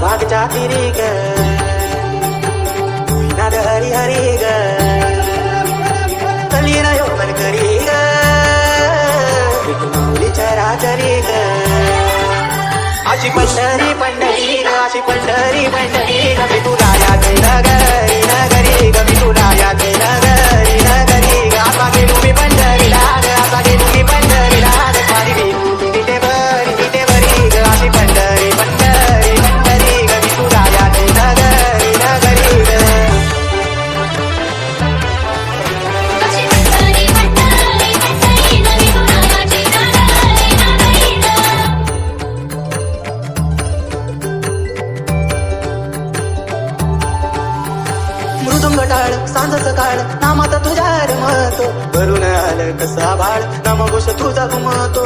वाघच्या तिरी ग नाद हरी हरी ग कली ना योगन करी ग माऊलीच्या राजरी ग अशी पंढरी पंढरी ग अशी पंढरी पंढरी ग मी तुला या नगरी नगरी ग मी तुला या नगरी नगरी ग आता गेलो मी पंढरीला ग आता गेलो मी पंढरीला ग माझी विटे बरी ग अशी पंढरी पंढरी पंढरी ग मी तुला या नगरी नगरी ग मृदुंग टाळ सांज सकाळ नामात तुझ्या रमतो भरून आलं कसा भाळ नामघोष तुझा घुमतो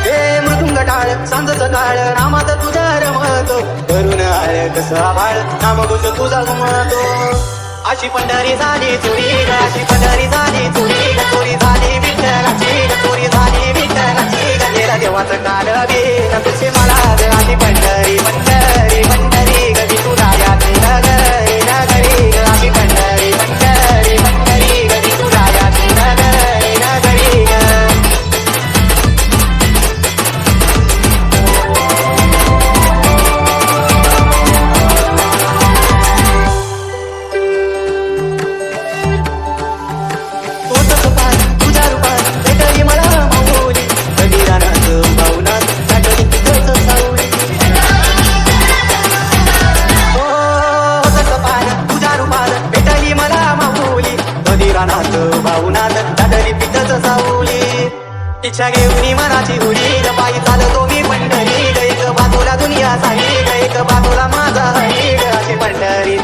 हे मृदुंग टाळ सांज सकाळ नामात तुझ्या रमतो भरून आलं कसा भाळ नामघोष तुझा घुमतो अशी पंढरी झाली चोरी ग अशी पंढरी झाली चोरी ग चोरी झाली विठ्ठलाची ग चोरी झाली विठ्ठलाची ग गेला देवाचं काल बी न तुझे मला ग अशी पंढरी पंढरी पंढरी ग मी तुला या नगरी नगरी ग अशी पंढरी पंढरी पंढरी ग मी तुला या नगरी नगरी ग इच्छा घेऊन मनाची उडी ग पायी चालतो मी पंढरी ग एक बाजूला दुनिया साई ग एक बाजूला माझा हरी ग अशी पंढरी